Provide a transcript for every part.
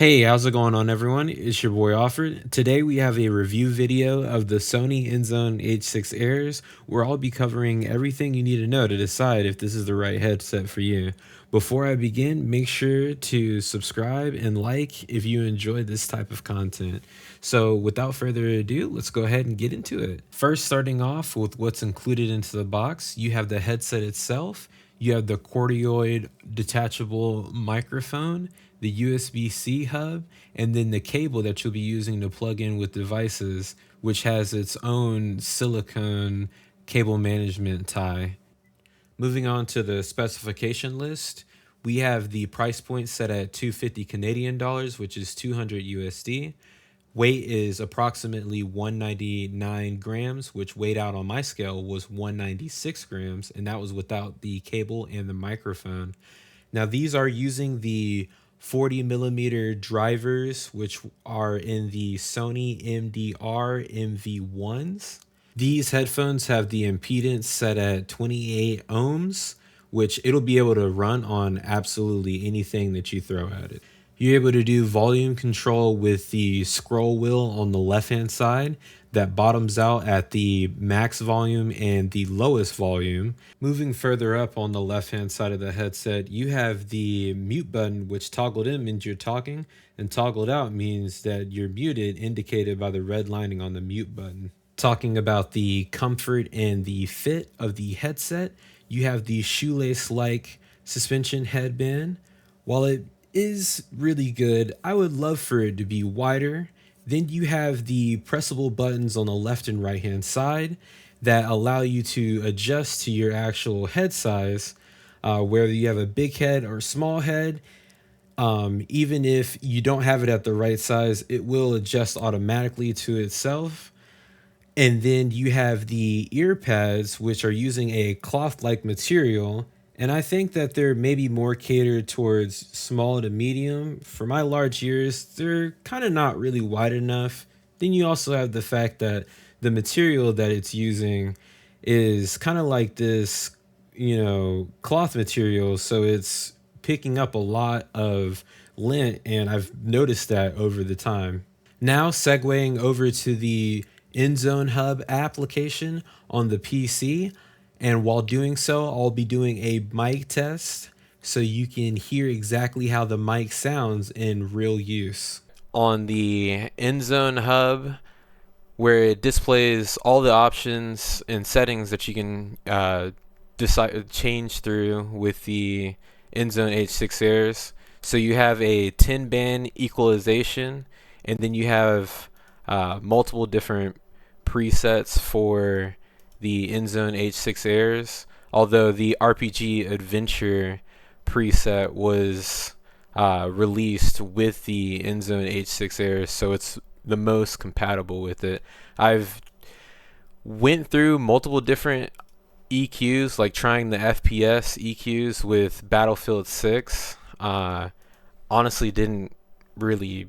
Hey, how's it going on, everyone? It's your boy Offered. Today we have a review video of the Sony Inzone H6 Airs, where I'll be covering everything you need to know to decide if this is the right headset for you. Before I begin, make sure to subscribe and like if you enjoy this type of content. So without further ado, let's go ahead and get into it. First, starting off with what's included into the box, you have the headset itself, you have the cordioid detachable microphone, the USB-C hub, and then the cable that you'll be using to plug in with devices, which has its own silicone cable management tie. Moving on to the specification list, we have the price point set at 250 Canadian dollars, which is 200 USD. Weight is approximately 199 grams, which weighed out on my scale was 196 grams, and that was without the cable and the microphone. Now, these are using the 40 millimeter drivers, which are in the Sony MDR MV1s. These headphones have the impedance set at 28 ohms, which it'll be able to run on absolutely anything that you throw at it. You're able to do volume control with the scroll wheel on the left hand side that bottoms out at the max volume and the lowest volume. Moving further up on the left hand side of the headset, you have the mute button, which toggled in means you're talking, and toggled out means that you're muted, indicated by the red lining on the mute button. Talking about the comfort and the fit of the headset, you have the shoelace-like suspension headband. While it is really good, I would love for it to be wider. Then you have the pressable buttons on the left and right hand side that allow you to adjust to your actual head size, whether you have a big head or small head. Even if you don't have it at the right size, it will adjust automatically to itself. And then you have the ear pads, which are using a cloth-like material. And I think that they're maybe more catered towards small to medium. For my large ears, they're kind of not really wide enough. Then you also have the fact that the material that it's using is kind of like this, cloth material. So it's picking up a lot of lint, and I've noticed that over the time. Now, segueing over to the Inzone Hub application on the PC. And while doing so, I'll be doing a mic test so you can hear exactly how the mic sounds in real use. On the Inzone Hub, where it displays all the options and settings that you can change through with the Inzone H6 Airs. So you have a 10-band equalization, and then you have multiple different presets for the Inzone H6 Airs, although the RPG Adventure preset was released with the Inzone H6 Airs, so it's the most compatible with it. I've went through multiple different EQs, like trying the FPS EQs with Battlefield 6. Honestly, didn't really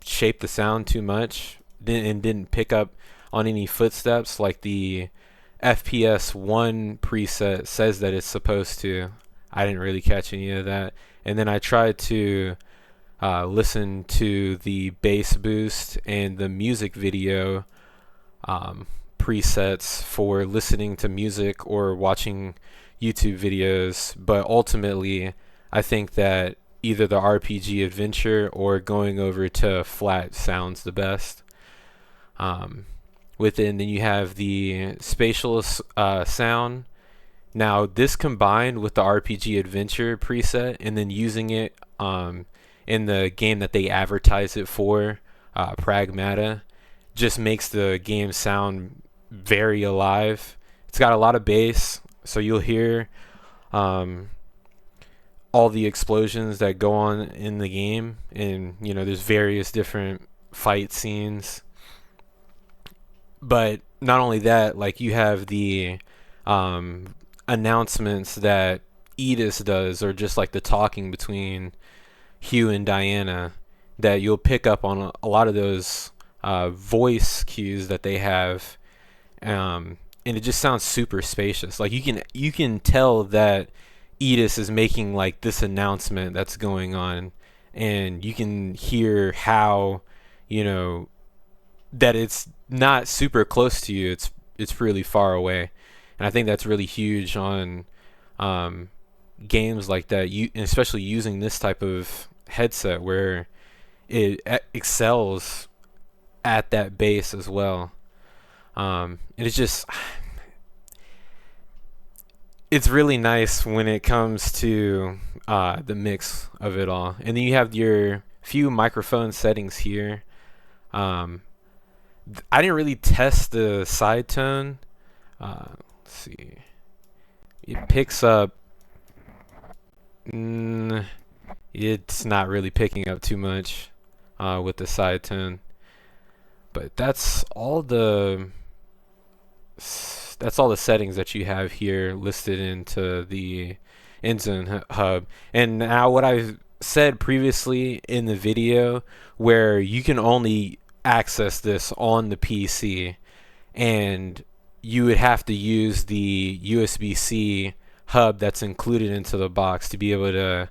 shape the sound too much, didn't pick up on any footsteps like the FPS 1 preset says that it's supposed to. I didn't really catch any of that. And then I tried to listen to the bass boost and the music video presets for listening to music or watching YouTube videos, but ultimately I think that either the RPG Adventure or going over to flat sounds the best. Within, then you have the spatial sound. Now, this combined with the RPG Adventure preset and then using it in the game that they advertise it for, Pragmata, just makes the game sound very alive. It's got a lot of bass, so you'll hear all the explosions that go on in the game, and there's various different fight scenes. But not only that, like you have the announcements that Edis does, or just like the talking between Hugh and Diana, that you'll pick up on a lot of those voice cues that they have, and it just sounds super spacious. Like you can tell that Edis is making like this announcement that's going on, and you can hear how, you know, that it's not super close to you. It's really far away, and I think that's really huge on um, games like that. You, especially using this type of headset where it excels at that bass as well. And it's just, it's really nice when it comes to the mix of it all. And then you have your few microphone settings here. Um, I didn't really test the side tone. Let's see. It picks up. Mm, it's not really picking up too much with the side tone, but that's all the settings that you have here listed into the Inzone Hub. And now what I've said previously in the video, where you can only access this on the PC, and you would have to use the USB-C hub that's included into the box to be able to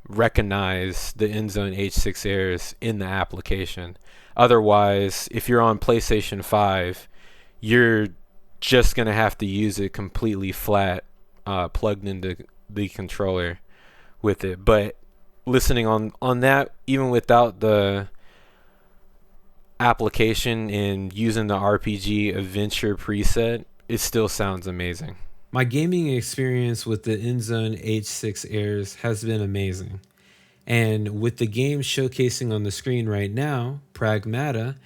recognize the Inzone H6 Airs in the application. Otherwise, if you're on PlayStation 5, you're just going to have to use it completely flat, plugged into the controller with it. But listening on that, even without the application and using the RPG Adventure preset, it still sounds amazing. My gaming experience with the Inzone H6 Airs has been amazing. And with the game showcasing on the screen right now, Pragmata,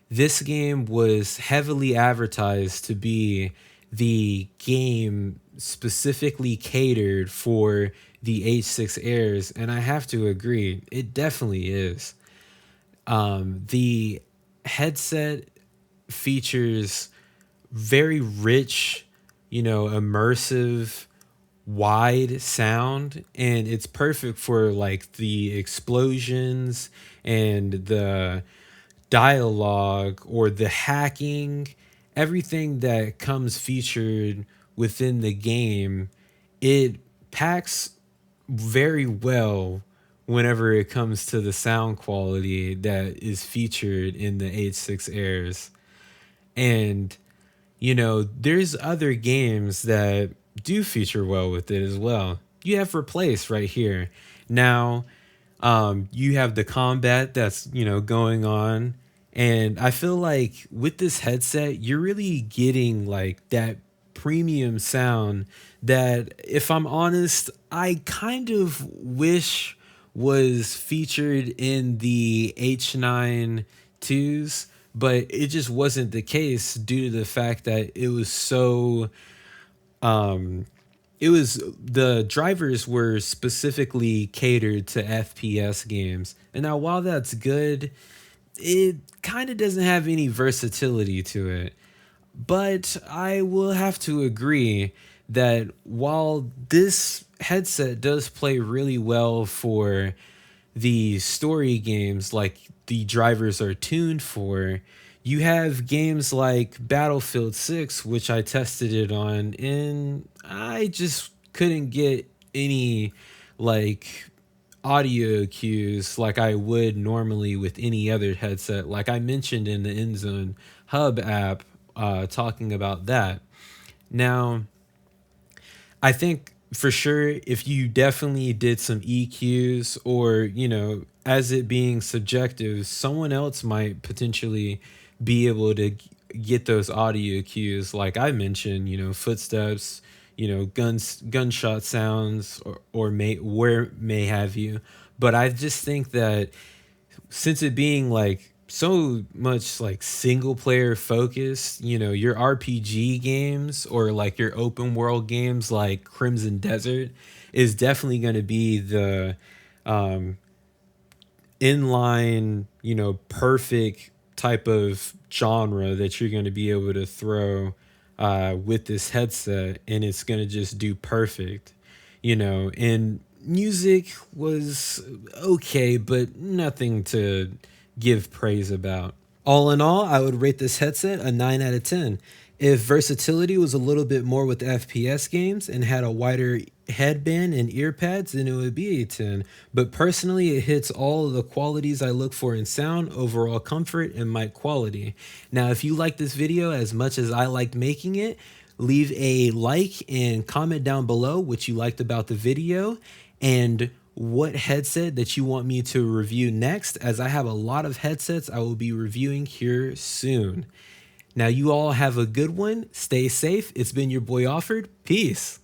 this game was heavily advertised to be the game specifically catered for the H6 Airs, and I have to agree, it definitely is. The headset features very rich, immersive, wide sound, and it's perfect for like the explosions and the dialogue or the hacking, everything that comes featured within the game. It packs very well whenever it comes to the sound quality that is featured in the H6 Airs. And there's other games that do feature well with it as well. You have Replace right here. Now, you have the combat that's, going on. And I feel like with this headset, you're really getting like that premium sound that, if I'm honest, I kind of wish was featured in the H9 IIs, but it just wasn't the case due to the fact that it was so the drivers were specifically catered to FPS games. And now while that's good, it kind of doesn't have any versatility to it. But I will have to agree that while this headset does play really well for the story games like the drivers are tuned for, you have games like Battlefield 6, which I tested it on, and I just couldn't get any like audio cues like I would normally with any other headset, like I mentioned in the Inzone Hub app, talking about that. Now, I think for sure if you definitely did some EQs, or, as it being subjective, someone else might potentially be able to get those audio cues like I mentioned, footsteps, gunshot sounds, or may have you. But I just think that since it being like so much like single player focused, your RPG games or like your open world games like Crimson Desert is definitely going to be the inline, perfect type of genre that you're going to be able to throw with this headset, and it's going to just do perfect, and music was okay, but nothing to give praise about. All in all, I would rate this headset a 9 out of 10. If versatility was a little bit more with FPS games and had a wider headband and ear pads, then it would be a 10. But personally, it hits all of the qualities I look for in sound, overall comfort, and mic quality. Now, if you like this video as much as I liked making it, leave a like and comment down below what you liked about the video and what headset that you want me to review next, as I have a lot of headsets I will be reviewing here soon. Now, you all have a good one. Stay safe. It's been your boy Offered. Peace.